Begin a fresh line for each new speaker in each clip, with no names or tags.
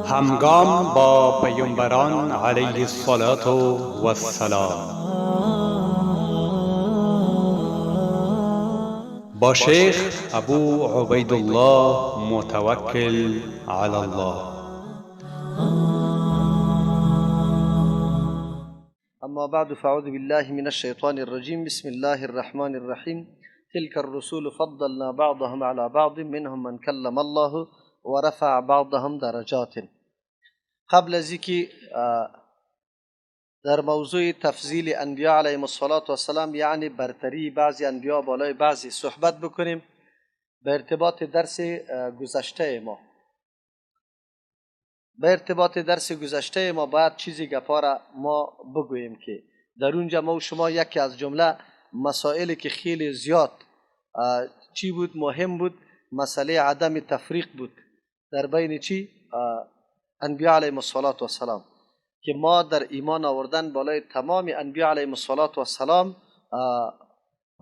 همگام با پیامبران علیه الصلاة و السلام، با شیخ ابو عبیدالله متوکل علی الله.
اما بعد فاعوذ بالله من الشیطان الرجیم. بسم الله الرحمن الرحیم. تلك الرسول فضلنا بعضهم على بعض منهم من كلم الله ورفع بعضهم درجات. قبل از اینکه در موضوع تفضیل انبیاء علیهم السلام یعنی برتری بعضی انبیاء بالای بعضی صحبت بکنیم به ارتباط درس گذشته ما. به ارتباط درس گذشته ما باید چیزی گپارا ما بگوییم که در اونجا ما و شما یکی از جمله مسائلی که خیلی زیاد چی بود مهم بود، مسئله عدم تفریق بود در بین چی انبیاء علیهم السلام، که ما در ایمان آوردن بالای تمام انبیاء علیهم السلام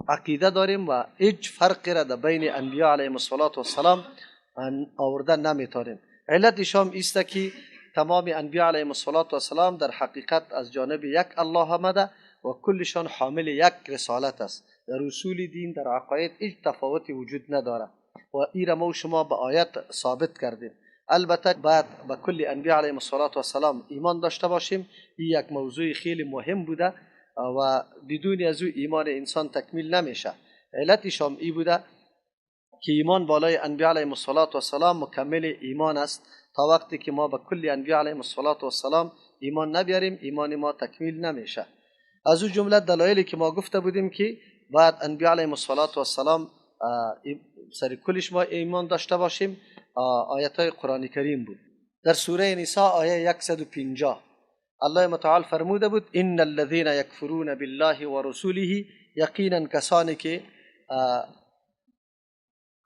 عقیده داریم و هیچ فرقی را در بین انبیاء علیهم السلام آوردن نمیتاریم. علتش هم است که تمام انبیاء علیهم السلام در حقیقت از جانب یک الله آمده و کلشان حامل یک رسالت است. در اصول دین در عقاید هیچ تفاوتی وجود نداره و این را ما و شما به آیت ثابت کردیم. البته باید به کل انبیاء علیهم السلام ایمان داشته باشیم. این یک موضوع خیلی مهم بوده و بدون از او ایمان انسان تکمیل نمیشه. علتش هم این بوده که ایمان بالای انبیاء علیهم السلام مکمل ایمان است. تا وقتی که ما به کل انبیاء علیهم السلام ایمان نبیاریم ایمان ما تکمیل نمیشه. از او جمله دلایلی که ما گفته بودیم که باید انبیاء علیهم السلام سر کلش ما ایمان داشته باشیم، آیت های قرآن کریم بود. در سوره نساء آیه 150 الله متعال فرموده بود ان الذين يكفرون بالله ورسوله، یقینا کسانی که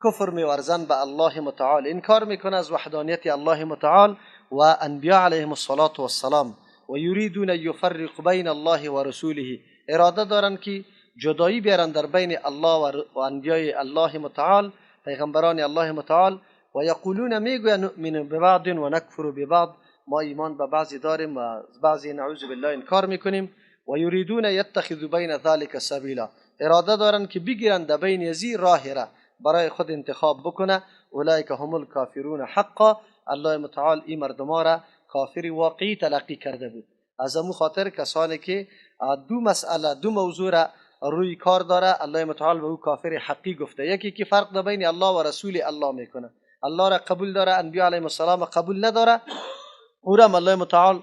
کفر می‌ورزند به الله متعال، انکار میکنه از وحدانیت الله متعال و انبیاء علیهم السلام و یریدون یفرق بین الله و رسوله، اراده دارند که جدایی بیارن در بین الله و انبیاء الله متعال، پیغمبران الله متعال، و یقولون میگوین نؤمن ببعض و نکفر ببعض، ما ایمان به بعضی داریم و بعضی نعوذ بالله انکار میکنیم. و یریدون یتخذوا بین ذلک سبیلا، اراده دارند که بگیرند در بین ازی راهی را برای خود انتخاب بکنه. اولئک هم الکافرون حقا، الله متعال این مردما را کافر واقعی تلقی کرده بود. از امو خاطر کسانی که دو مسئله دو موضوع را روی کار داره الله متعال به او کافر حقی گفته. یکی که فرق بین الله و رسول الله میکنه، الله را قبول داره انبیاء علیهم السلام قبول نداره، او را الله متعال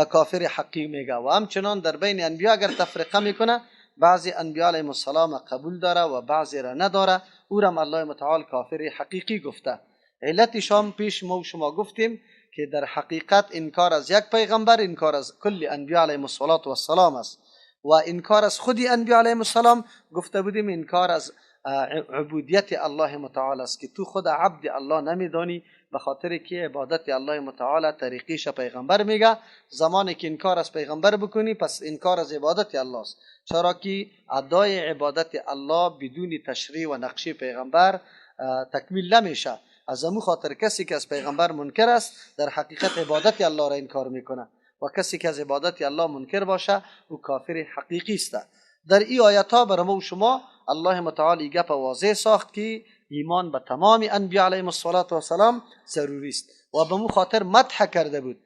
کافر حقی میگه. و همچنان در بین انبیاء اگر تفرقه میکنه، بعضی انبیاء علیهم السلام قبول داره و بعضی را نداره، او را الله متعال کافر حقیقی گفته. علتش هم پیش ما شما گفتیم که در حقیقت انکار از یک پیغمبر انکار از کل انبیاء علیهم السلام است و انکار از خودی انبیاء علیهم السلام گفته بودیم انکار از عبودیت الله متعال است که تو خود عبد الله نمیدانی، به خاطر که عبادت الله متعال طریقیش پیغمبر میگه. زمانی که انکار از پیغمبر بکنی پس انکار از عبادت الله است، چرا که ادای عبادت الله بدون تشریع و نقشه پیغمبر تکمیل نمیشه. از امو خاطر کسی که از پیغمبر منکر است در حقیقت عبادت الله را انکار میکنه و کسی که از عبادت الله منکر باشه او کافر حقیقی است. در این آیات ها برای ما و شما الله متعال گپ واضح ساخت که ایمان به تمام انبیاء علیهم السلام ضروری است و به مو خاطر مدح کرده بود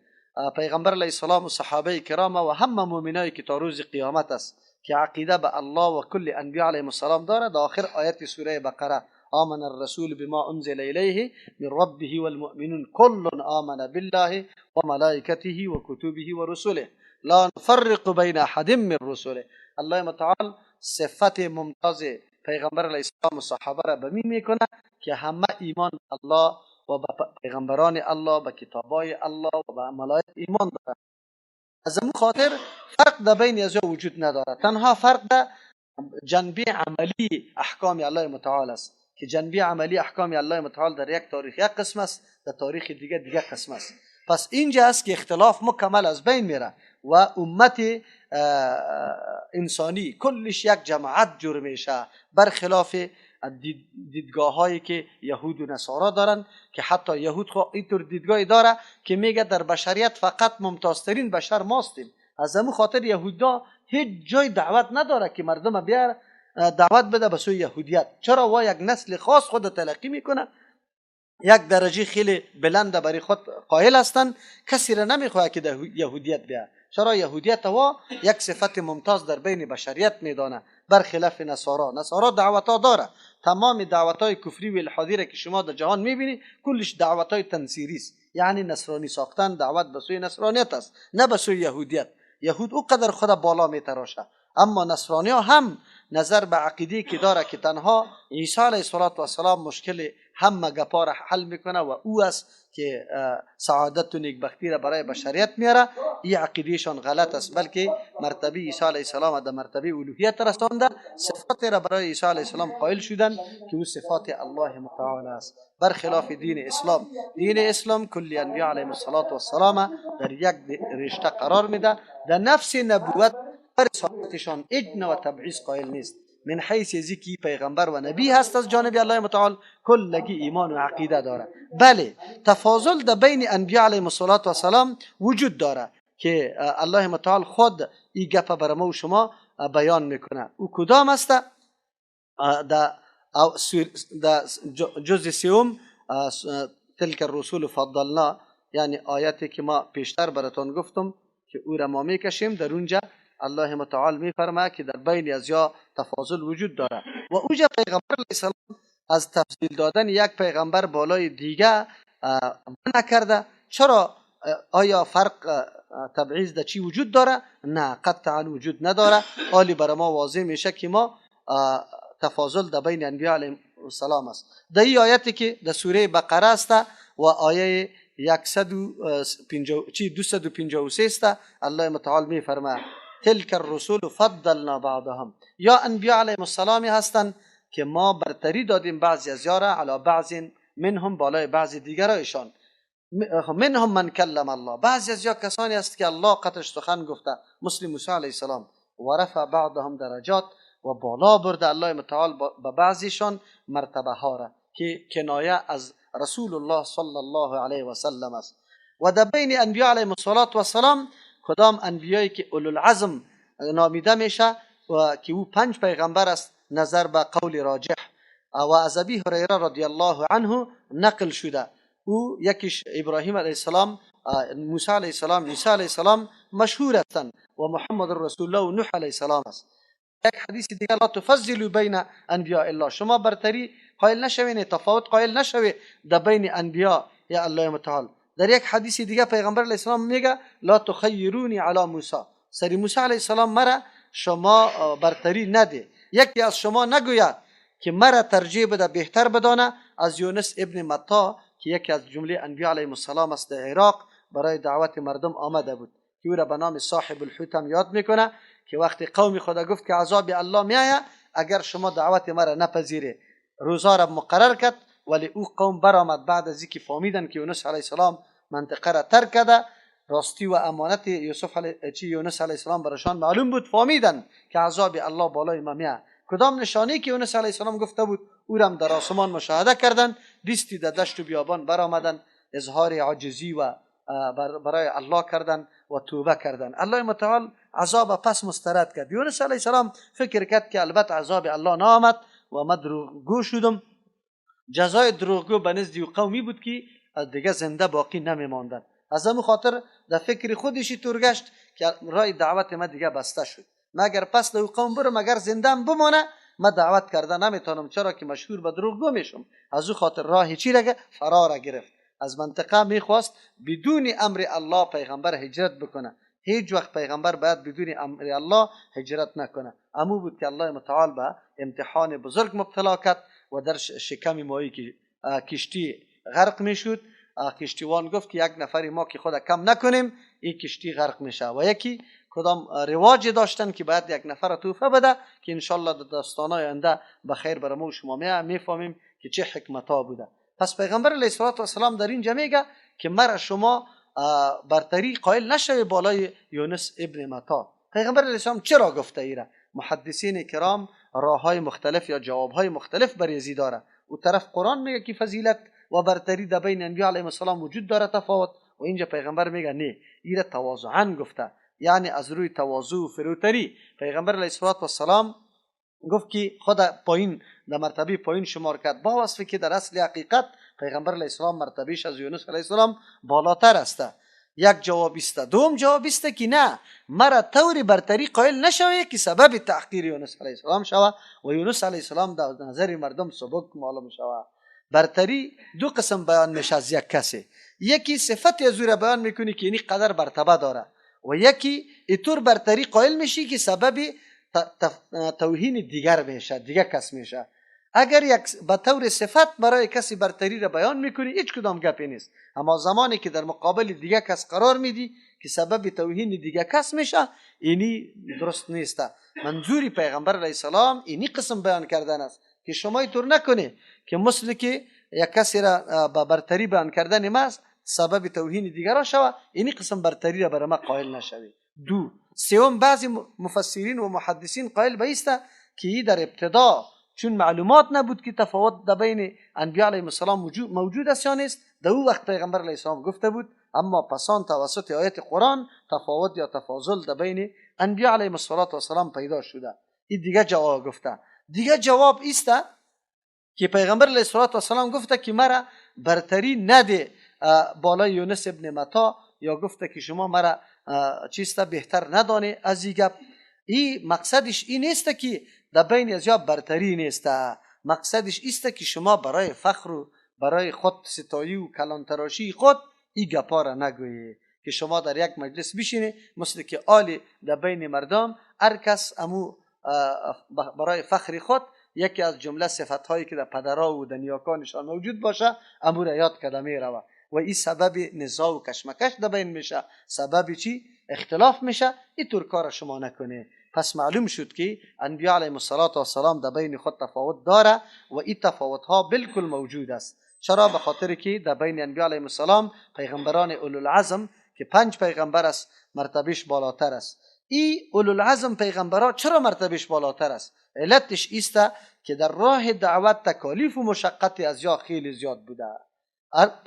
پیغمبر علیه السلام و صحابه کرام و همه مؤمنایی که تا روز قیامت است که عقیده به الله و کل انبیاء علیهم السلام داره. در آخر آیت سوره بقره آمن الرسول بما انزل الیه من ربه والمؤمنون كل آمن بالله وملائكته وكتبه ورسله لا نفرق بین احد من رسله. الله متعال صفت ممتاز پیغمبر علیه السلام و صحابه را به میکنه که همه ایمان الله و به پیغمبران الله، به کتابای الله و به ملائکه ایمان داره. از این خاطر فرق در بین از وجود نداره، تنها فرق در جنبه عملی احکام الله متعال است که جنبه عملی احکام الله متعال در یک تاریخ یک قسم است، در تاریخ دیگه قسم است. پس اینجا است که اختلاف مکمل از بین میره و امت انسانی کلش یک جماعت جور میشه، برخلاف دیدگاه هایی که یهود و نصارا دارن، که حتی یهود خو اینطور دیدگاهی داره که میگه در بشریت فقط ممتازترین بشر ماستیم. از همون خاطر یهودا هیچ جای دعوت نداره که مردم بیار دعوت بده به سوی یهودیت. چرا؟ و یک نسل خاص خود تلقی میکنه، یک درجه خیلی بلند برای خود قائل هستند، کسی را نمیخواد که در یهودیت بیاد. چرا؟ یهودیت و یک صفت ممتاز در بین بشریت میدانه، برخلاف نصارا دعوتها داره. تمام دعوتهای کفری و الحادی را که شما در جهان میبینی کلش دعوتهای تنصیری است، یعنی نصرانی ساختن، دعوت به سوی نصرانیت است، نه به سوی یهودیت. یهود او قدر خود بالا میتراشه، اما نصرانی ها هم نظر به عقیده که داره که تنها عیسی علیه السلام مشکل همه گپا را حل میکنه و او است که سعادت و نیکبختی را برای بشریت میاره، این عقیدهشان غلط است. بلکه مرتبه عیسی علیه السلام در مرتبه الوهیت رسانده، صفات را برای عیسی علیه السلام قائل شدن که او صفات الله متعال است، برخلاف دین اسلام. دین اسلام کل انبیاء علیهم السلام در یک رشته قرار میده، در نفس نبوت رسالتشان هیچ نوع تبعیض قائل نیست، من حیث ذکی پیغمبر و نبی هست از جانب الله متعال، کلگی ایمان و عقیده داره. بله تفاضل در بین انبیاء علیهم السلام وجود داره که الله متعال خود این گپ بر ما و شما بیان میکنه. او کدام است؟ در جزء سوم تلک الرسول فضلنا، یعنی آیتی که ما پیشتر براتون گفتم که او را ما میکشیم، در اونجا الله متعال میفرماید که در بین ازیا تفاضل وجود داره و اونجا پیغمبر علیه السلام از تفضیل دادن یک پیغمبر بالای دیگه منع کرده. چرا؟ آیا فرق تبعیض در چی وجود داره؟ نه، قطعا وجود نداره. حالی برای ما واضح میشه که ما تفاضل در بین انبیاء علیهم السلام است. در این آیتی که در سوره بقره است و آیه 253 است، الله متعال میفرماید تلک الرسول فضلنا بعضهم، یا انبیاء علیهم السلام هستند که ما برتری دادیم بعضی از یارا علی بعض منهم، بالای بعضی دیگرایشان. منهم من کلم الله، بعضی از یا کسانی است که الله قطعش سخن گفته، مثل موسی علیه السلام، و رفع بعضهم درجات، و بالا برده الله متعال به بعضیشان مرتبه ها را، که کنایه از رسول الله صلی الله علیه و سلم است. و در بین انبیاء علیهم السلام کدام انبیایی که اولوالعزم نامیده میشه و که او 5 پیغمبر است نظر به قول راجح، و از ابی هریره رضی الله عنه نقل شده. او یکیش ابراهیم علیه السلام، موسی علیه السلام، عیسی علیه السلام مشهور هستند و محمد رسول الله و نوح علیه السلام است. یک حدیث دیگه لا تفضلوا بین انبیاء الله، شما برتری قائل نشوین، تفاوت قائل نشوی در بین انبیاء یا الله متعال. در یک حدیث دیگه پیغمبر علیه السلام میگه لا تخیرونی علی موسی، سری موسی علیه السلام مرا شما برتری نده، یکی از شما نگوید که مرا ترجیح بده بهتر بدانه از یونس ابن متی که یکی از جمله انبیاء علیهم السلام است، در عراق برای دعوت مردم آمده بود، که او را به نام صاحب الحوت هم یاد میکنه، که وقتی قوم خدا گفت که عذاب الله میآید اگر شما دعوت مرا نپذیره، روزا را مقرر کرد، ولی او قوم برآمد بعد از اینکه فهمیدن که یونس علیه السلام منطقه را ترک کرده، راستی و امانت یونس علیه السلام برشان معلوم بود، فهمیدن که عذاب الله بالای ما میآید. کدام نشانی که یونس علیه السلام گفته بود او را در آسمان مشاهده کردند، دیستی در دشت و بیابان برآمدن، اظهار عاجزی و برای الله کردن و توبه کردن. الله متعال عذاب پس مسترد کرد. یونس علیه السلام فکر کرد که البته عذاب الله نآمد و من دروغگو شدم، جزای دروغگو به نزد قومی بود که دیگه زنده باقی نمیماندن. از همون خاطر در فکر خودشی تورگشت که راه دعوت ما دیگه بسته شد، مگر پس در قوم برم مگر زنده بمانه ما دعوت کرده نمیتونم، چرا که مشهور به دروغگو میشم. از او خاطر راه چی رگه فرار گرفت، از منطقه میخواست بدون امر الله پیغمبر هجرت بکنه. هیچ وقت پیغمبر باید بدون امر الله هجرت نکنه. امو بود که الله متعال به امتحان بزرگ مبتلا کرد و در شکم ماهی که کشتی غرق میشد، کشتیوان گفت که یک نفری ما که خود کم نکنیم این کشتی غرق میشه. و یکی کدام رواج داشتن که باید یک نفر توفه بده، که انشالله در داستانای آینده بخیر برای ما و شما میفهمیم که چه حکمتها بوده. پس پیغمبر علیه السلام در اینجا میگه که مرا شما برتری قائل نشوی بالای یونس ابن متی. پیغمبر علیه السلام چرا گفته ایره؟ محدثین کرام راههای مختلف یا جوابهای مختلف بر یزید داره. او طرف قرآن میگه که فضیلت و برتری در بین انبیا علیهم السلام وجود داره تفاوت، و اینجا پیغمبر میگه نه، این تواضعا گفته، یعنی از روی تواضع و فروتری پیغمبر علیه السلام گفت که خود پایین در مرتبه پایین شمار کرد، با وصفی که در اصل حقیقت پیغمبر علیه السلام مرتبهش از یونس علیه السلام بالاتر است. یک جواب است. دوم جواب است که نه، مرا طوری برتری قائل نشوه که سبب تحقیر یونس علیه السلام شوه و یونس علیه السلام در نظر مردم سبک معلوم شوه. برتری دو قسم بیان میشه از یک کسی، یکی صفت از او بیان میکنی که اینی قدر مرتبه داره، و یکی اینطور برتری قائل میشی که سبب توهین دیگر میشه، دیگر کس میشه. اگر یک به طور صفت برای کسی برتری را بیان میکنی هیچ کدام گپی نیست، اما زمانی که در مقابل دیگر کس قرار میدی که سبب توهین دیگر کس میشه، اینی درست نیست. منظوری پیغمبر علیه السلام اینی قسم بیان کردن است که شما اینطور نکنی که مثل که یک کسی را با برتری بیان کردن ما سبب توهین دیگران شوه، اینی قسم برتری را برای ما قائل نشوی. دو سوم، بعضی مفسرین و محدثین قائل به است که در ابتدا چون معلومات نبود که تفاوت در بین انبیاء علیهم السلام موجود است یا نیست، در او وقت پیغمبر علیه السلام گفته بود، اما پسان توسط آیات قرآن تفاوت یا تفاضل در بین انبیاء علیهم السلام پیدا شده. این دیگه جواب گفته. دیگه جواب است که پیغمبر علیه السلام گفته که مرا برتری نده بالای یونس ابن متا، یا گفته که شما مرا چیستا بهتر ندانه از این گپ. این مقصدش این نیست که در بین از یا برتری نیست، مقصدش است که شما برای فخر و برای خود ستایی و کلانتراشی خود این گپا را نگویی، که شما در یک مجلس بشینی مثل که آلی در بین مردم هر کس امو برای فخر خود یکی از جمله صفت هایی که در پدرها و در نیاکانشان موجود باشه امو را یاد کرده می روه، و این سبب نزاع و کشمکش در بین میشه، سبب چی؟ اختلاف میشه. این طور کار شما نکنه. پس معلوم شد که انبیاء علیهم السلام در بین خود تفاوت داره و این تفاوت ها بالکل موجود است. چرا؟ به خاطر که در بین انبیاء علیهم السلام پیغمبران اولوالعزم که 5 پیغمبر است مرتبهش بالاتر است. این اولوالعزم پیغمبران چرا مرتبهش بالاتر است؟ علتش است که در راه دعوت تکالیف و مشقت از یا خیلی زیاد بوده.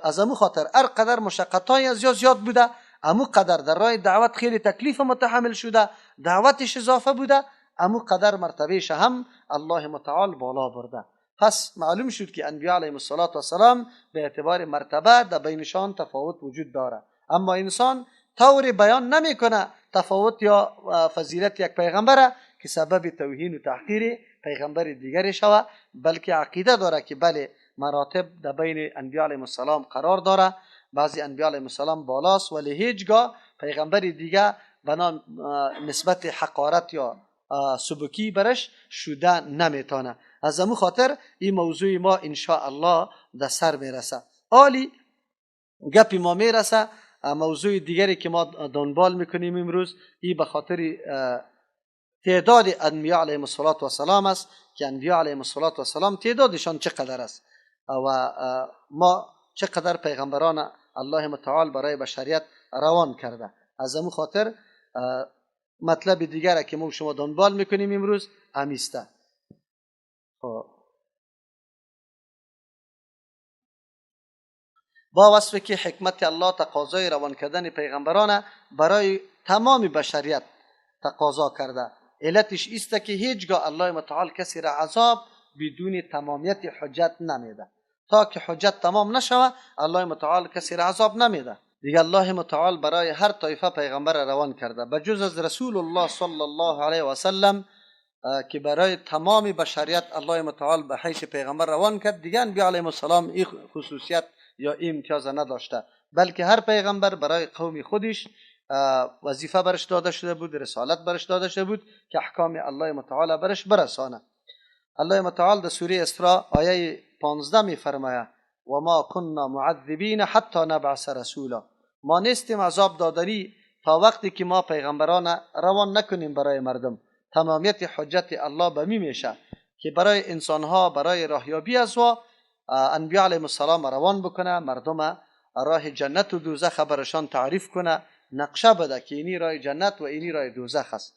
از امو خاطر هر قدر مشقت‌های از یا زیاد بوده، امو قدر در راه دعوت خیلی تکلیف متحمل شده، دعوتش اضافه بوده، امو قدر مرتبهش هم الله متعال بالا برده. پس معلوم شد که انبیاء علیهم السلام به اعتبار مرتبه در بینشان تفاوت وجود داره، اما انسان طور بیان نمیکنه تفاوت یا فضیلت یک پیغمبر که سبب توهین و تحقیر پیغمبر دیگری شوه، بلکه عقیده داره که بله مراتب در بین انبیاء علیهم السلام قرار داره، بعضی انبیاء علیهم السلام بالاست ولی هیچگاه پیغمبر دیگه بنا نسبت حقارت یا سبکی برش شده نمیتونه. از امو خاطر این موضوع ما ان شاء الله در سر میرسه. عالی گپی ما میرسه. موضوع دیگری که ما دنبال میکنیم امروز این به خاطر تعداد انبیاء علیهم السلام است که انبیاء علیهم السلام تعدادشان چقدر است و ما چقدر پیغمبران الله متعال برای بشریت روان کرده. از امو خاطر مطلب دیگره که ما شما دنبال میکنیم امروز همیسته. با وصفی که حکمت الله تقاضای روان کردن پیغمبران برای تمام بشریت تقاضا کرده. علتش است که هیچگاه الله متعال کسی را عذاب بدون تمامیت حجت نمیده. تا که حجت تمام نشوه الله متعال کسی را عذاب نمیده. دیگه الله متعال برای هر طایفه پیغمبر را روان کرده، بجز از رسول الله صلی الله علیه و سلم که برای تمام بشریت الله متعال به حیث پیغمبر روان کرد. دیگه انبیاء علیهم السلام این خصوصیت یا این امتیاز نداشته، بلکه هر پیغمبر برای قوم خودش وظیفه برش داده شده بود، رسالت برش داده شده بود که احکام الله متعال برش برسانه. الله متعال در سوره اسراء آیه 15 میفرماید و ما كنا معذبین حتی نبعث رسولا، ما نیستیم عذاب دادنی تا وقتی که ما پیغمبران روان نکنیم برای مردم. تمامیت حجت الله به می میشه که برای انسانها برای راهیابی از انبیاء علیهم السلام روان بکنه، مردم راه جنت و دوزخ برشان تعریف کنه، نقشه بده که اینی راه جنت و اینی راه دوزخ است.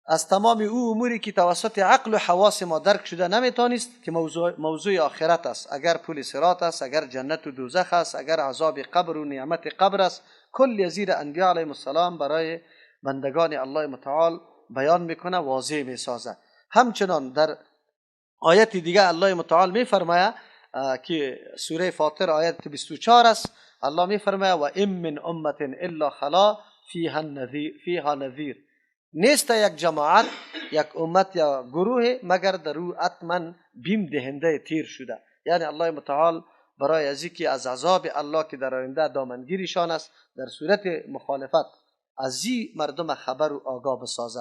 از تمام او اموری که توسط عقل و حواس ما درک شده نمیتونست که موضوع آخرت است. اگر پل صراط است، اگر جنت و دوزخ است، اگر عذاب قبر و نعمت قبر است، کل زیر انبیاء علیهم السلام برای بندگان الله متعال بیان میکنه، واضح میسازه. همچنان در آیت دیگه الله متعال میفرماید که سوره فاطر آیت 24 است. الله میفرماید و ام من امه الا خلا فیها نذیر. نیست یک جماعت، یک امت یا گروه مگر در او حتما بیم دهنده تیر شده. یعنی الله متعال برای از اینکه از عذاب الله که در آینده دامنگیرشان است در صورت مخالفت از این مردم خبر و آگاه بسازه،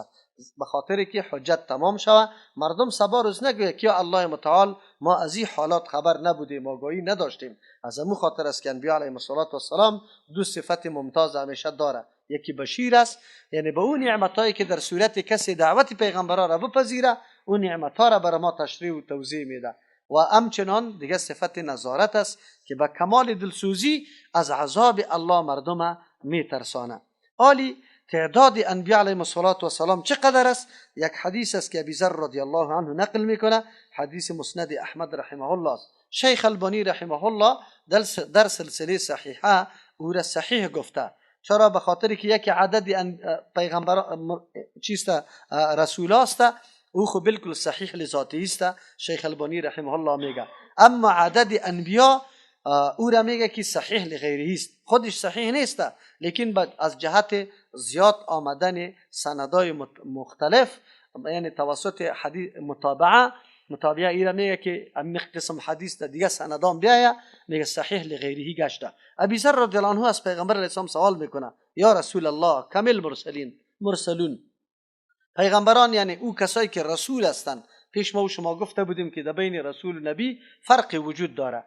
به خاطر که حجت تمام شود، مردم سبا روز نگوید که الله متعال ما از این حالات خبر نبودیم، آگاهی نداشتیم. از همون خاطر است که انبیاء علیهم السلام دو صفت ممتاز همیشه داره. یکی بشیر است، یعنی به اون نعمتایی که در صورت کسی دعوت پیغمبران را بپذیره اون نعمتها را برای ما تشریح و توضیح میده. و همچنان دیگه صفت نظارت است که به کمال دلسوزی از عذاب الله مردم میترسانه. حالی تعداد انبیاء علیهم السلام چقدر است؟ یک حدیث است که ابی ذر رضی الله عنه نقل میکنه، حدیث مسند احمد رحمه الله است. شیخ البانی رحمه الله در سلسله صحیحه او را صحیح گفته. چرا؟ به خاطر که یک عدد پیغمبر چیست رسول است، او خو بالکل صحیح لذاتی است. شیخ البانی رحمه الله میگه اما عدد انبیا او را میگه که صحیح لغیره است، خودش صحیح نیست، لیکن از جهت زیاد آمدن سندای مختلف، یعنی توسط حدیث متابعه ای را میگه که امی قسم حدیث دیگه سندان بیاید، میگه صحیح لغیره گشته. ابی ذر رضی الله عنه از پیغمبر علیه السلام سوال میکنه یا رسول الله کامل مرسلون، پیغمبران یعنی او کسایی که رسول هستند. پیش ما و شما گفته بودیم که در بین رسول و نبی فرقی وجود داره.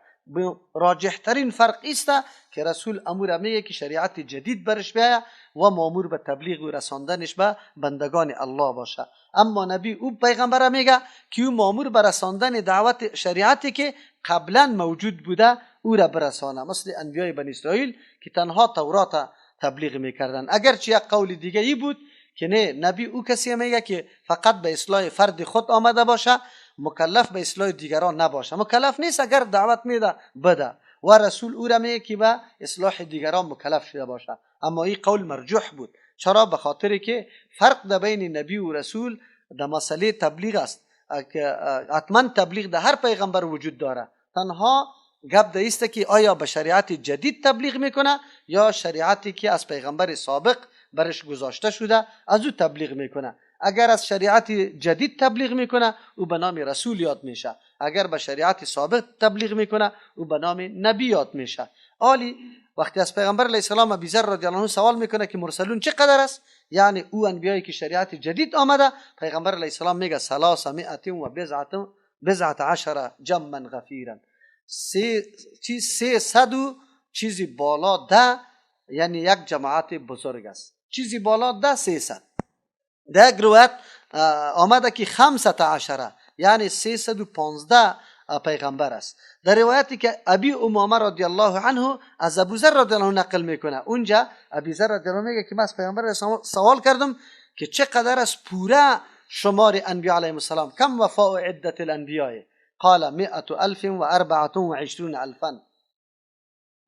راجح ترین فرق است که رسول امور میگه که شریعت جدید برش بیاید و مامور به تبلیغ و رساندنش به بندگان الله باشه. اما نبی او پیغمبر میگه که او مامور به رساندن دعوت شریعتی که قبلا موجود بوده او را برسانه، مثل انبیای بنی اسرائیل که تنها تورات تبلیغ میکردن. اگرچه یک قول دیگه ای بود که نه، نبی او کسی میگه که فقط به اصلاح فرد خود آمده باشه، مکلف به اصلاح دیگران نباشه. مکلف نیست اگر دعوت میده بده، و رسول او را میگه که به اصلاح دیگران مکلف شده باشه. اما این قول مرجوح بود. چرا؟ به خاطر که فرق در بین نبی و رسول در مسئله تبلیغ است که حتما تبلیغ در هر پیغمبر وجود داره. تنها گپ ده است که آیا به شریعت جدید تبلیغ میکنه یا شریعتی که از پیغمبر سابق برش گذاشته شده از او تبلیغ میکنه. اگر از شریعت جدید تبلیغ میکنه او به نام رسول یاد میشه، اگر به شریعت سابق تبلیغ میکنه او به نام نبی یاد میشه. حالی وقتی از پیغمبر علیه السلام ابی ذر رضی الله عنه سوال میکنه که مرسلون چقدر است، یعنی او انبیایی که شریعت جدید آمده، پیغمبر علیه السلام میگه 319 جمعا غفیرا، 300 چیزی بالا ده، یعنی یک جماعت بزرگ است. چیزی بالا ده 300. در یک روایت آمده که 15 یعنی 315 پیغمبر است. در روایتی که ابی امامه رضی الله عنه از ابو ذر رضی الله عنه نقل میکنه، اونجا ابی ذر رضی الله عنه میگه که من از پیغمبر سوال کردم که چقدر است پورا شمار انبیاء علیهم السلام، کم وفاء عدت الانبیاء؟ قال 124,000.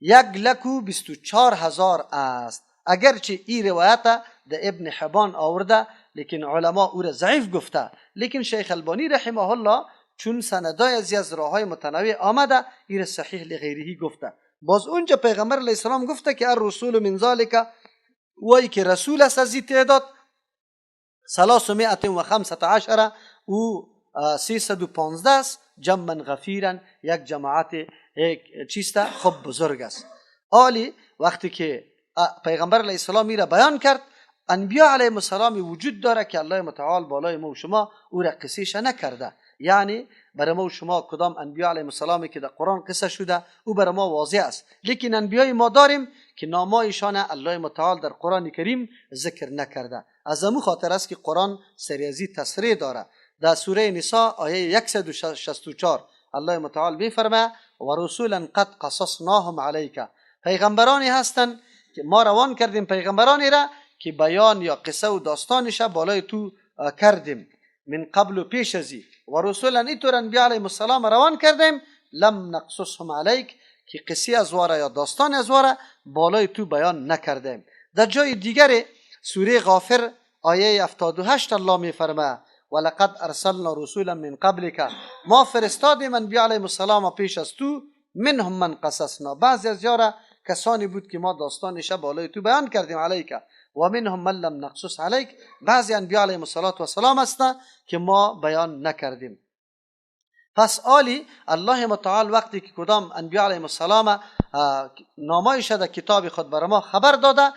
1,24,000 است. اگرچه این روایت در ابن حبان آورده لیکن علما او را ضعیف گفته، لیکن شیخ البانی رحمه الله چون سندای از راههای متنوع آمده این را صحیح لغیره گفته. باز اونجا پیغمبر علیه السلام گفته که الرسول من ذالک، وای که رسول است از این تعداد 315 او 315 است، جمعا غفیرا یک جماعت چیست خب بزرگ است. حالی وقتی که پیغمبر علیه السلام را بیان کرد، انبیاء علیهم السلام وجود داره که الله متعال بالای ما و شما او را قصیش نکرده. یعنی برای ما و شما کدام انبیاء علیهم السلامی که در قرآن قصه شده او برای ما واضح است، لیکن انبیای ما داریم که نامایشان الله متعال در قرآن کریم ذکر نکرده. از همون خاطر است که قرآن سریازی تصریح داره. در سوره نساء آیه 164 الله متعال میفرماید و رسولا قد قصصناهم علیک، پیغمبرانی هستند که ما روان کردیم پیغمبرانی را که بیان یا قصه و داستانش بالای تو کردیم من قبل و پیش ازی و رسولا اینطور انبیا علیهم السلام روان کردیم لم نقصصهم علیک که قصه از واره یا داستان از واره بالای تو بیان نکردیم. در جای دیگر سوره غافر آیه 78 الله میفرمه ولقد ارسلنا رسولا من قبلک، ما فرستادیم انبیا علیهم السلام پیش از تو، منهم من قصصنا، بعضی از یارا کسانی بود که ما داستانش بالای تو بیان کردیم علیک، و منهم من لم نقصص علیک، بعضی انبیا علیهم السلام هستند که ما بیان نکردیم. پس آلی الله متعال وقتی که کدام انبیا علیهم السلام نامایش در کتاب خود بر ما خبر داده،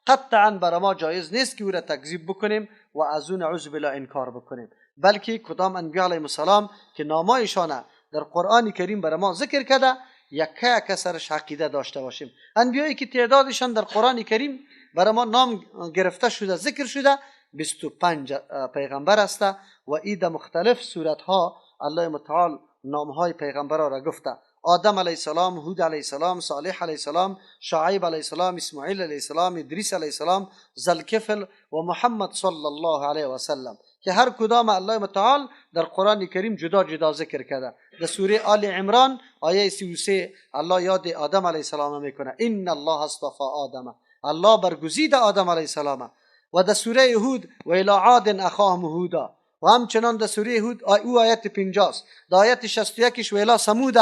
قطعا بر ما جایز نیست که او را تکذیب بکنیم و از اون نعوذ بالله انکار بکنیم، بلکه کدام انبیا علیهم السلام که نامایشان در قرآن کریم بر ما ذکر کرده یک سرش عقیده داشته باشیم. انبیایی که تعدادشان در قرآن کریم بر ما نام گرفته شده ذکر شده 25 پیغمبر است و اید مختلف صورت ها الله متعال نام های پیغمبرها را گفته. آدم علیه السلام، هود علیه السلام، صالح علیه السلام، شعیب علیه السلام، اسماعیل علیه السلام، ادریس علیه السلام، ذوالکفل و محمد صلی الله علیه و سلم که هر کدام الله متعال در قرآن کریم جدا جدا ذکر کرده. در سوره آل عمران آیه 33 الله یاد آدم علیه السلام میکنه ان الله اصطفى آدم، الله برگزید آدم علیه السلام. و در سوره هود و الی عاد اخاهم هودا، و همچنان در سوره هود او آیت 50 است. در آیت 61 و الی ثمود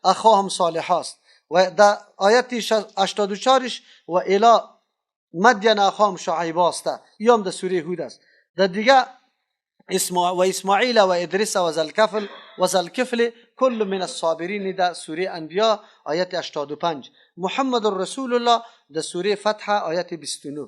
اخاهم صالح است و در آیت 84 و الی مدین اخاهم شعیب است، یا در سوره هود است. در دیگه اسماعیل و ادریس و ذوالکفل کل من الصابرین در سوره انبیاء آیت 85. محمد رسول الله در سوره فتح آیت 29.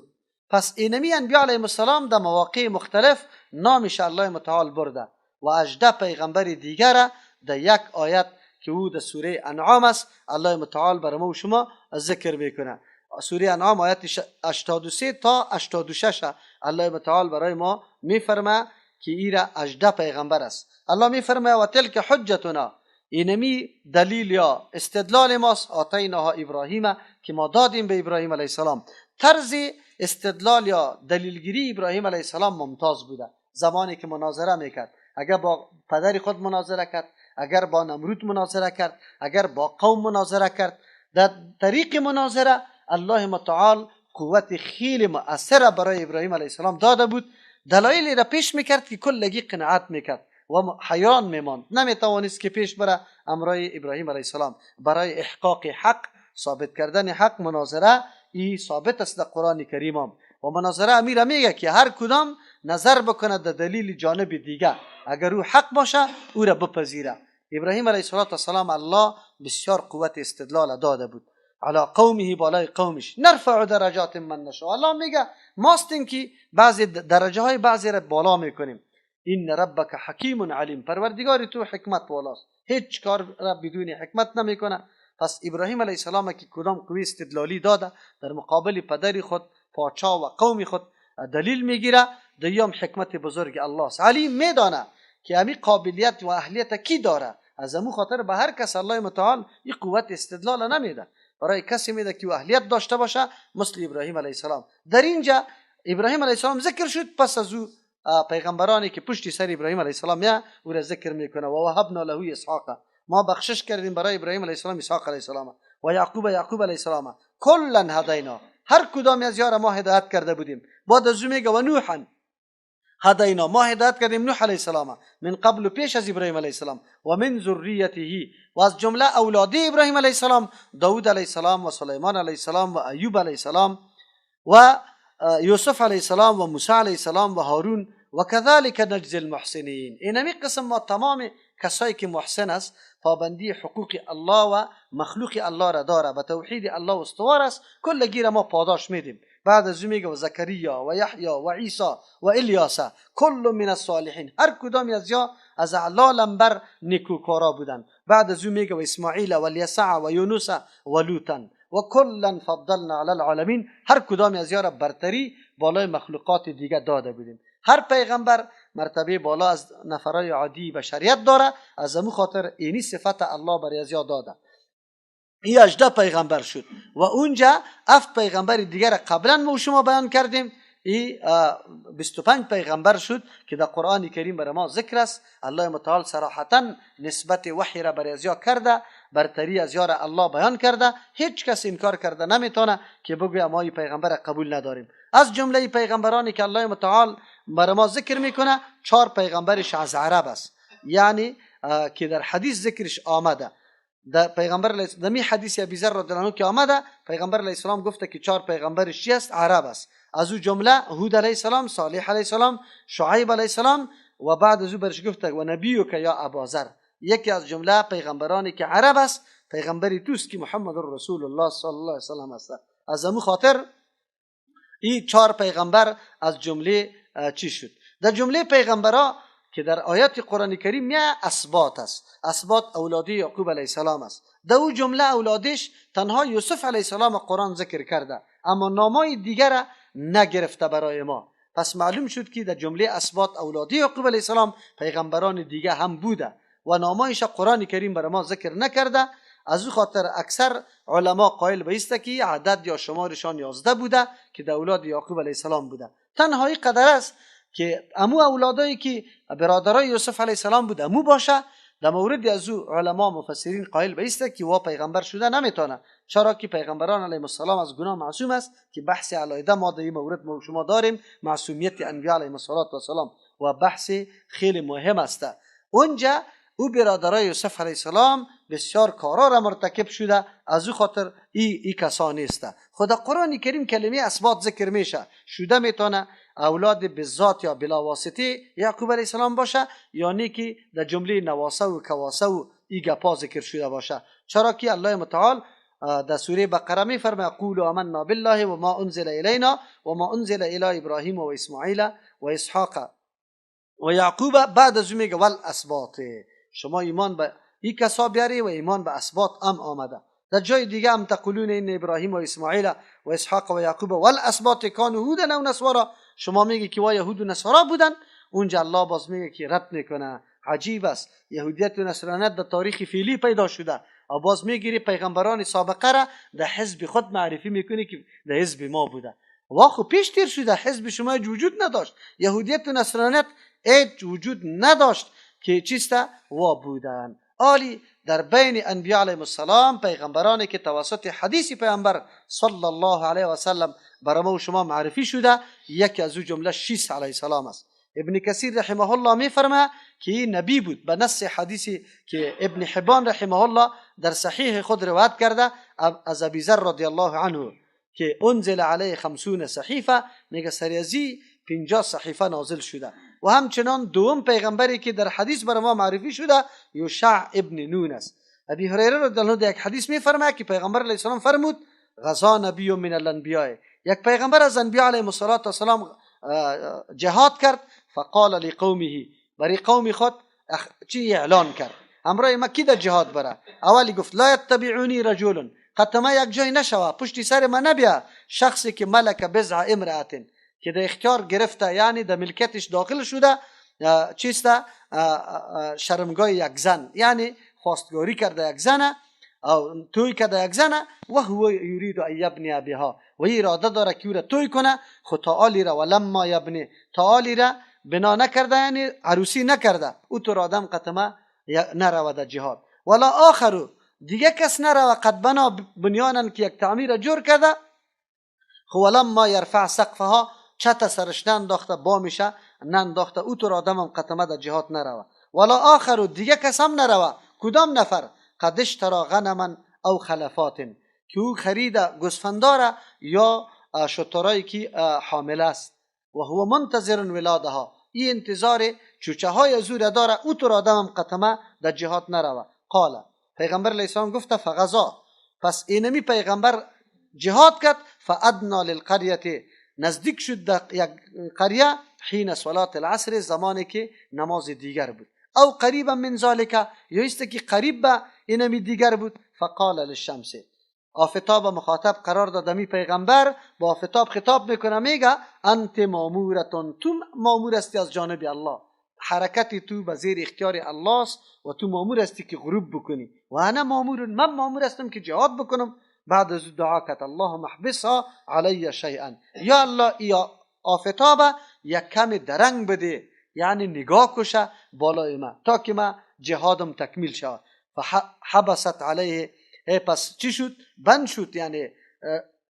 پس اینمی انبیاء علیهم السلام در مواقع مختلف نامش الله متعال برده و 18 پیغمبر دیگر در یک آیت که او در سوره انعام است الله متعال بر ما و شما ذکر میکنه. سوره انعام آیت 83 تا 86 الله متعال برای ما میفرمه که ایرا 18 پیغمبر است. الله میفرمه و تلک حجتنا، اینمی دلیل یا استدلال ماست، آتیناها ابراهیم که ما دادیم به ابراهیم علیه السلام. طرز استدلال یا دلیلگیری ابراهیم علیه السلام ممتاز بوده. زمانی که مناظره میکرد، اگر با پدر خود مناظره کرد، اگر با نمرود مناظره کرد، اگر با قوم مناظره کرد، در طریق مناظره الله متعال قوت خیلی مؤثر برای ابراهیم علیه السلام داده بود. دلایلی را پیش میکرد که کلگی قناعت میکرد و حیران میماند، نمیتوانست که پیش بره امرای ابراهیم علیه السلام. برای احقاق حق، ثابت کردن حق، مناظره ای ثابت است در قرآن کریم و مناظره امیر میگه که هر کدام نظر بکنه در دلیل جانب دیگه، اگر او حق باشه او را بپذیره. ابراهیم علیه السلام الله بسیار قوت استدلال داده بود. علی قومه، بالای قومش، نرفع درجات من نشاء، الله میگه ماستین که بعضی درجه های بعضی را بالا میکنیم. این ربک حکیم علیم، پروردگار تو حکمت والاست، هیچ کار را بدون حکمت نمیکنه. پس ابراهیم علیه السلام که کدام قوی استدلالی داده در مقابل پدر خود، پاچا و قوم خود دلیل میگیره، دیوم حکمت بزرگ الله است. علیم میدانه که امی قابلیت و اهلیت کی داره، از امو خاطر به هر کس الله متعال این قوت استدلال نمیده، برای کسی میده که اهلیت داشته باشه، مثل ابراهیم علیه السلام. در اینجا ابراهیم علیه السلام ذکر شد، پس از او پیغمبرانی که پشت سر ابراهیم علیه السلام یا او را ذکر میکنه. و وهبنا له اسحاق، ما بخشش کردیم برای ابراهیم علیه السلام اسحاق علیه السلام و یعقوب علیه السلام. کلا هدینا، هر کدام از یارا ما هدایت کرده بودیم. بعد از او میگه و نوحا هدینا، ما هدایت کردیم نوح علیه السلام من قبل، پیش از ابراهیم علیه السلام، و من ذریته، و از جمله اولاد ابراهیم علیه السلام داود علیه السلام و سلیمان علیه السلام و ایوب علیه السلام و یوسف علیه السلام و موسی علیه السلام و هارون و كذلك نجزی المحسنین. اینمی قسم ما تمام کسایی که محسن است، پابندی حقوق الله و مخلوق الله را داره، به توحید الله استوار است، کلگی را ما پاداش میدیم. بعد از میگه و زکریا و یحیی و عیسی و الیاس کل من الصالحین، هر کدام از اعلی لمبر نیکوکارا بودن. بعد از میگه و اسماعیل و الیسع و یونس و لوطا و کلا فضلنا علی العالمین، هر کدام از یارا برتری بالای مخلوقات دیگه داده بودیم. هر پیغمبر مرتبه بالا از نفرای عادی بشریت داره، از امو خاطر اینی صفت الله بر از یاد داده. این 18 پیغمبر شد و اونجا 7 پیغمبر دیگر قبلا ما شما بیان کردیم این 25 پیغمبر شد که در قرآن کریم برای ما ذکر است. الله متعال صراحتا نسبت وحی را برای ازیا کرده، برتری از یار الله بیان کرده. هیچ کس انکار کرده نمیتونه که بگوی ما این پیغمبر قبول نداریم. از جمله پیغمبرانی که الله متعال برای ما ذکر میکنه 4 پیغمبرش از عرب است، یعنی که در حدیث ذکرش آمده. در پیغمبر در می حدیث ابی ذر رضی الله عنه که آمده، پیغمبر علیه السلام گفته که 4 پیغمبرش چی است؟ عرب است. از او جمله هود علیه السلام، صالح علیه السلام، شعیب علیه السلام و بعد از او برش گفته و نبیک یا ابوذر. یکی از جمله پیغمبرانی که عرب است پیغمبری توست که محمد رسول الله صلی الله علیه وسلم است. از همون خاطر این 4 پیغمبر از جمله چی شد؟ در جمله پیغمبرا که در آیات قرآن کریم میاد اسباط است. اسباط اولادی یعقوب علیه السلام است. در او جمله اولادش تنها یوسف علیه السلام قرآن ذکر کرده، اما نامای دیگر نگرفته برای ما. پس معلوم شد که در جمله اسباط اولادی یعقوب علیه السلام پیغمبران دیگه هم بوده و نامایش قرآن کریم برای ما ذکر نکرده. از او خاطر اکثر علما قائل به است که عدد یا شمارشان 11 بوده که در اولاد یعقوب علیه السلام بوده. تنهایی قدر است که امو اولادایی که برادرای یوسف علیه السلام بوده امو باشه. در مورد از او علما مفسرین قائل به است که وا پیغمبر شده نمیتونه، چرا که پیغمبران علیهم السلام از گناه معصوم است که بحث علیده ما در این مورد شما داریم، معصومیت انبیاء علیهم السلام و بحث خیلی مهم است. اونجا او برادرای یوسف علیه السلام بسیار کارا را مرتکب شده، از او خاطر ای کسانی است. خدا قرآن کریم کلمه اسباط ذکر میشه، شده میتونه اولاد بذات یا بلا واسطه یعقوب علیه السلام باشه، یعنی که در جمله نواسه و کواسه و ای گپا ذکر شده باشه. چرا که الله متعال در سوره بقره میفرماید قولوا آمنا بالله و ما انزل الینا و ما انزل الی ابراهیم و اسماعیل و اسحاق و یعقوب. بعد از میگه والاسباط، شما ایمان به این کسا بیاری و ایمان به اسباط هم آمده. در جای دیگه هم تقولون این ابراهیم و اسماعیل و اسحاق و یعقوب والاسباط کانوا هودا او نصارا، شما میگی که وا یهود و نصارا بودن. اونجا الله باز میگه که رد میکنه. عجیب است، یهودیت و نصرانیت در تاریخ فعلی پیدا شده و باز میگیری پیغمبران سابقه را در حزب خود معرفی میکنی که در حزب ما بوده. واخو پیش تیر شده، حزب شما وجود نداشت، یهودیت و نصرانیت هیچ وجود نداشت که چیسته وا بودن. آلی در بین انبیاء علیهم السلام پیغمبرانی که توسط حدیث پیغمبر صلی الله علیه و سلم برای ما و شما معرفی شده، یکی از او جمله شیس علیه السلام است. ابن کثیر رحمه الله میفرمه که این نبی بود به نص حدیثی که ابن حبان رحمه الله در صحیح خود روایت کرده از ابی ذر رضی الله عنه که انزل علیه 50 صحیفه، میگه سریازی 50 صحیفه نازل شده. و همچنان دوم پیغمبری که در حدیث برای ما معرفی شده یوشع ابن نون است. ابی هریره رضی الله عنه در یک حدیث میفرماید که پیغمبر علیه السلام فرمود غزا نبی من الانبیاء، یک پیغمبر از انبیاء علیهم السلام جهاد کرد. فقال لقومه، برای قوم خود چی اعلان کرد؟ امرای ما کی در جهاد بره؟ اولی گفت لا یتبعونی رجل، قطمه یک جای نشوه پشت سر ما نبیا شخصی که ملک بضع امرأت، که در اختیار گرفته یعنی در ملکتش داخل شده چیسته شرمگاه یک زن، یعنی خواستگاری کرده یک زن او توی کرده یک زن و هو یرید ان یبنی بها، و اراده داره که او را توی کنه. خود تعالی را ولما یبنی، تعالی را بنا نکرده یعنی عروسی نکرده، او تو آدم قطمه نرود در جهاد. ولا آخرو، دیگه کس نرود قد بنا بنیانن که یک تعمیر جور کرده، ولما یرفع سقفها، چت سرش ننداخته بامیشه ننداخته، او تو آدم هم قطمه در جهاد نرود. ولا آخرو، دیگه کس هم نرود. کدام نفر؟ قد اشترى غنما او خلفات، که او خرید گوسفنداره یا شترایی که حامل است. و هو منتظر ولادها، این انتظار چوچه های زور داره، او تو آدم هم قطمه در جهاد نرود. قال، پیغمبر علیه السلام گفته فغزا، پس اینمی پیغمبر جهاد کرد. فادنا للقریه، نزدیک شد در یک قریه حین صلات العصر، زمانی که نماز دیگر بود. او قریبا من ذالک، یا است که قریب به اینمی دیگر بود. فقال للشمس، آفتاب مخاطب قرار دادمی پیغمبر با آفتاب خطاب میکنه، میگه انت مامورتون، تو مامور استی از جانب الله، حرکت تو به زیر اختیار الله است و تو مامور استی که غروب بکنی و انا مامور، من مامور استم که جهاد بکنم. بعد از دعا کرد اللهم احبسها علی شیئا، یا الله یا آفتاب یک کمی درنگ بده، یعنی نگاه کشه بالای ما تا که ما جهادم تکمیل شود. فحبست علیه، پس چی شد؟ بند شد، یعنی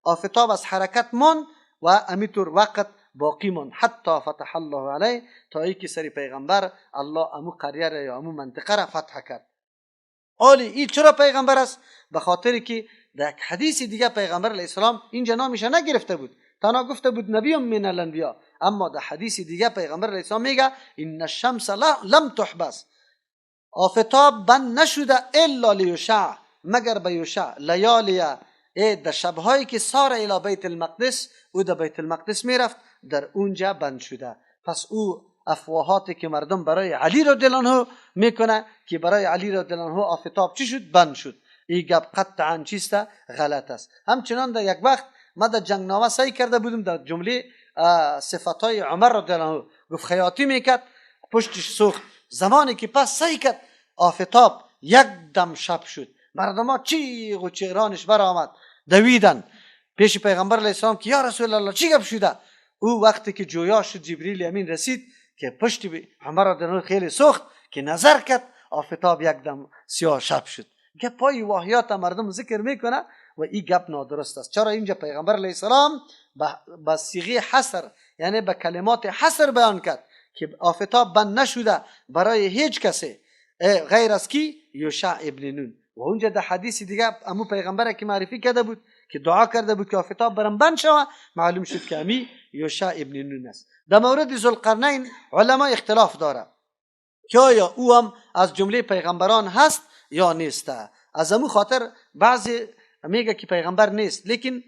آفتاب از حرکت من و امیطور وقت باقی من حتی فتح الله علیه، تا ای که سری پیغمبر الله امو قریه یا امو منطقه را فتح کرد. آلی این چرا پیغمبر است؟ به خاطری که در یک حدیث دیگه پیغمبر علیه السلام اینجا نامش نگرفته بود، تنها گفته بود نبی من الانبیا، اما در حدیث دیگه پیغمبر علیه السلام میگه ان الشمس لم تحبس، آفتاب بند نشده الا لیوشع، مگر به یوشع لیالیا، در شبهایی که سار الی بیت المقدس، او در بیت المقدس میرفت، در اونجا بند شده. پس او افواهاتی که مردم برای علی رضی الله عنه میکنه که برای علی رضی الله عنه آفتاب چی شد؟ بند شد. این گپ قطعا چیست؟ غلط است. همچنان در یک وقت ما در جنگنامه سعی کرده بودیم در جمله صفاتای عمر رضی الله عنه، گفت خیاطی میکرد پشتش سوخت، زمانی که پس سعی کرد آفتاب یک دم شب شد، مردم ها چیغ و چیرانش برآمد، دویدن پیش پیغمبر علیه السلام که یا رسول الله چی گپ شده؟ او وقتی که جویا شد جبریل امین رسید که پشت عمر رضی الله عنه خیلی سوخت که نظر کرد، آفتاب یک دم سیاه شب شد. گپای واهیات مردم ذکر میکنه و این گپ نادرست است. چرا اینجا پیغمبر علیه السلام با صیغه حصر، یعنی با کلمات حصر بیان کرد که آفتاب بند نشده برای هیچ کسی غیر از کی؟ یوشع ابن نون. و اونجا در حدیث دیگه امو پیغمبر که معرفی کرده بود که دعا کرده بود که آفتاب برام بند شود، معلوم شد که امی یوشع ابن نون است. در مورد ذوالقرنین علما اختلاف داره که آیا او هم از جمله پیغمبران هست یا نیست. از امو خاطر بعضی میگه که پیغمبر نیست، لیکن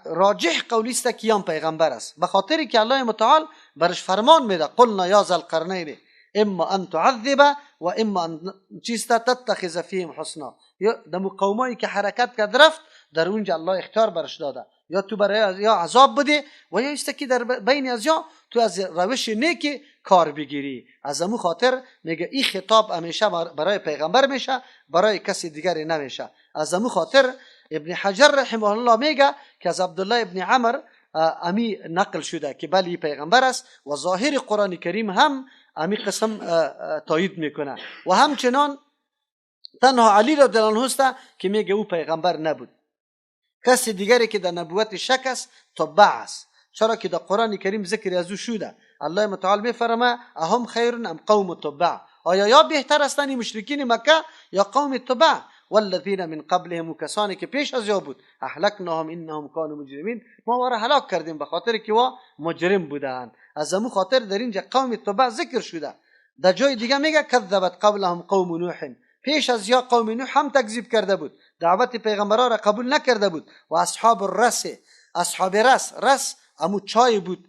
راجح قولی است که هم پیغمبر است، به خاطری که الله متعال برش فرمان میده قلنا یا ذوالقرنین اما ان تعذب و اما ان چیست تتخذ فیهم حسنا. یا دمو قومایی که حرکت کرد رفت، در اونجا الله اختیار برش داده یا تو برای یا عذاب بده و یا است که در بین از یا تو از روش نیکی کار بگیری. از امو خاطر میگه این خطاب همیشه برای پیغمبر میشه، برای کسی دیگری نمیشه. از امو خاطر ابن حجر رحمه الله میگه که از عبدالله ابن عمر امی نقل شده که بلی پیغمبر است و ظاهر قرآن کریم هم امی قسم تایید میکنه. و همچنان تنها علی رضی الله عنه است که میگه او پیغمبر نبود. کسی دیگری که در نبوت شک است تبع است، چرا که در قرآن کریم ذکر از او شده. الله متعال میفرمه اهم خیر ام قوم تبع، آیا یا بهتر هستند مشرکین مکه یا قوم تبع؟ والذین من قبلهم، و کسانی که پیش از یا بود، اهلکناهم انهم كانوا مجرمین، ما واره هلاک کردیم به خاطر که وا مجرم بودند. از امو خاطر در اینجا قوم تبع ذکر شده. در جای دیگه میگه کذبت قبلهم قوم نوح، پیش از یا قوم نوح هم تکذیب کرده بود، دعوت پیغمبران را قبول نکرده بود. و اصحاب الرس، اصحاب رس امو چای بود،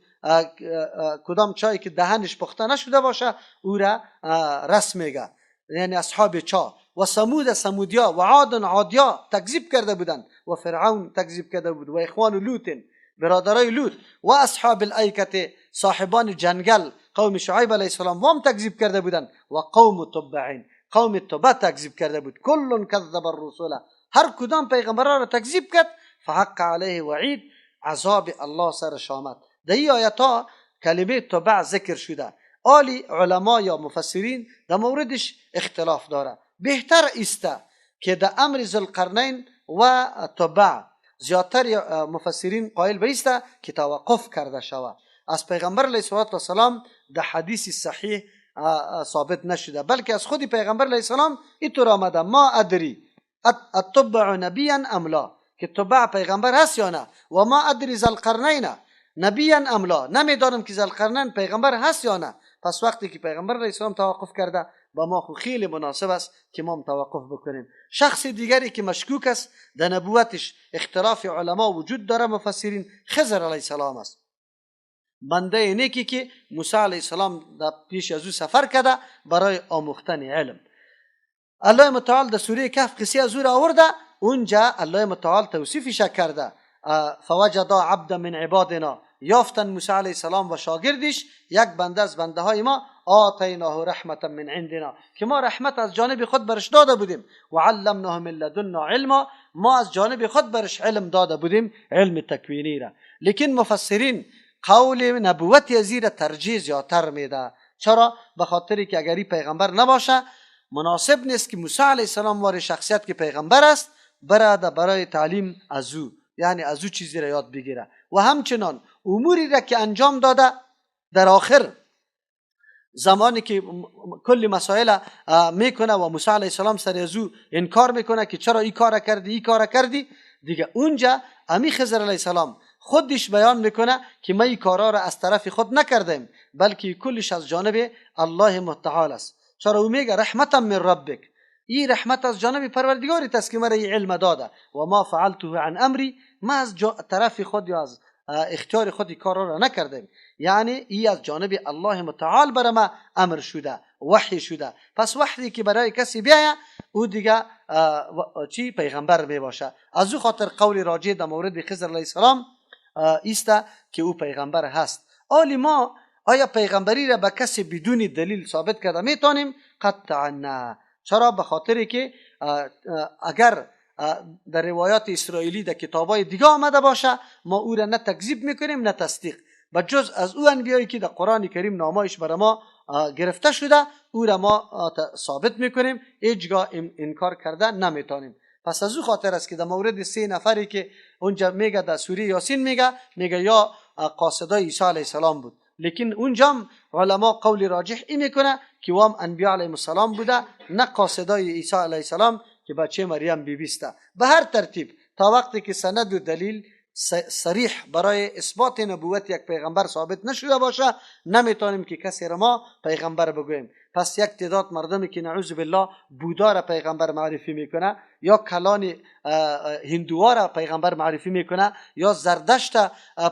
کدام چای که دهنش پخته نشده باشه او را رس میگه، یعنی اصحاب چا. و سمودیا و عادیا تکذیب کرده بودند، و فرعون تکذیب کرده بود، و اخوان لوط برادرای لوط، و اصحاب الایکه صاحبان جنگل قوم شعیب علیه السلام هم تکذیب کرده بودند، و قوم تبعین قوم تبع تکذیب کرده بود. کل کذب الرسول، هر کدام پیغمبران را تکذیب کرد، فحق علیه وعید، عذاب الله سرش آمد. در این آیات ها کلمه تبع ذکر شده. آلی علما یا مفسرین در موردش اختلاف داره. بهتر است که در امر ذوالقرنین و تبع زیادتر مفسرین قائل به است که توقف کرده شود. از پیغمبر علیه السلام در حدیث صحیح ثابت نشده، بلکه از خود پیغمبر علیه السلام اینطور آمده ما ادری اتبع نبیا ام لا، که تبع پیغمبر هست یا نه، و ما ادری ذوالقرنین نبیا ام لا، نمیدانم که ذوالقرنین پیغمبر هست یا نه. پس وقتی که پیغمبر علیه السلام توقف کرده با ما خو خیلی مناسب است که ما توقف بکنیم. شخص دیگری که مشکوک است در نبوتش اختلاف علما وجود داره مفسرین، خضر علیه السلام است، بنده نیکی که موسی علیه السلام در پیش از او سفر کرده برای آموختن علم. الله متعال در سوره کهف قصه از او را آورده، اونجا الله متعال توصیفش کرده فوجد عبدا من عبادنا، یافتن موسی علیه السلام و شاگردش یک بنده از بنده های ما، آتیناه رحمتا من عندنا، که ما رحمت از جانب خود برش داده بودیم، و علمناه من لدنا علما، ما از جانب خود برش علم داده بودیم، علم تکوینی را. لیکن مفسرین قول نبوت زیر ترجیح زیادتر میده. چرا؟ به خاطری که اگری پیغمبر نباشه مناسب نیست که موسی علیه السلام واری شخصیت که پیغمبر است برای تعلیم از او، یعنی از او چیزی را یاد بگیره. و همچنان اموری را که انجام داده در آخر زمانی که کلی مسائل میکنه و موسی علیه السلام سر از او انکار میکنه که چرا این کار کردی، دیگه اونجا امی خضر علیه السلام خودش بیان میکنه که ما این کارا را از طرف خود نکردیم، بلکه کلش از جانب الله متعال است. چرا او میگه رحمتا من ربک، این رحمت از جانب پروردگارت است که مرا این علم داده و ما فعلته عن امری، ما از طرف خود یا از اختیار خودی کارا را نکردیم، یعنی این از جانب الله متعال برای ما امر شده، وحی شده. پس وحی که برای کسی بیاید او دیگه چی پیغمبر می باشه. از او خاطر قول راجع در مورد خضر علیه السلام است که او پیغمبر هست. آلی ما آیا پیغمبری را به کسی بدون دلیل ثابت کرده میتونیم؟ قطعا نه. چرا؟ به خاطری که اگر در روایات اسرائیلی در کتابای دیگه آمده باشه ما او را نه تکذیب میکنیم نه تصدیق، بجز از او انبیایی که در قرآن کریم نامایش برای ما گرفته شده او را ما ثابت میکنیم، هیچگاه انکار کرده نمیتونیم. پس از او خاطر است که در مورد 3 نفری که اونجا میگه در سوره یاسین میگه یا قاصدای عیسی علیه السلام بود، لیکن اونجا علما قول راجح این میکنه که وام انبیاء علیهم السلام بوده نه قاصدای عیسی علیه السلام که بچه مریم بیبی است. به هر ترتیب تا وقتی که سند و دلیل صریح برای اثبات نبوت یک پیغمبر ثابت نشده باشه نمیتونیم که کسی را ما پیغمبر بگوییم. پس یک تعداد مردمی که نعوذ بالله بودا را پیغمبر معرفی میکنه یا کلان هندوها را پیغمبر معرفی میکنه یا زردشت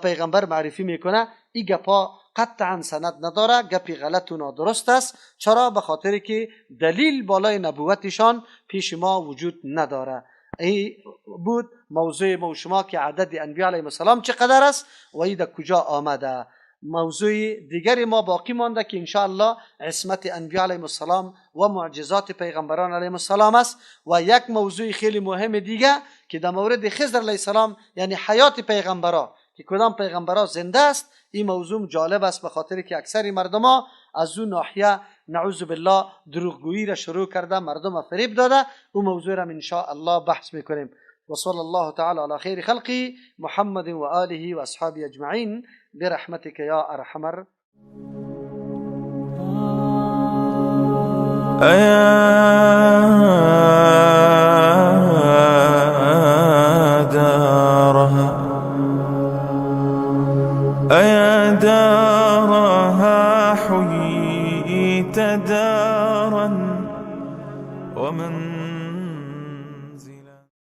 پیغمبر معرفی میکنه، این گپا قطعا سند نداره، گپی غلط و نادرست است. چرا؟ به خاطری که دلیل بالای نبوتشان پیش ما وجود نداره. این بود موضوع ما و شما که عدد انبیاء علیهم السلام چقدر است و این در کجا آمده. موضوع دیگری ما باقی مانده که انشاءالله عصمت انبیاء علیهم السلام و معجزات پیغمبران علیهم السلام است. و یک موضوع خیلی مهم دیگه که در مورد خضر علیه السلام یعنی حیات پیغمبران که کدام پیغمبران زنده است، این موضوع جالب است به خاطر که اکثر مردم از اون ناحیه نعوذ بالله دروغگویی را شروع کرده، مردم فریب داده. اون موضوع را ان شاء الله بحث میکنیم. و صلی الله تعالی علی خیر خلقه محمد و آله و اصحابه اجمعین برحمتك یا ارحم
الراحمين.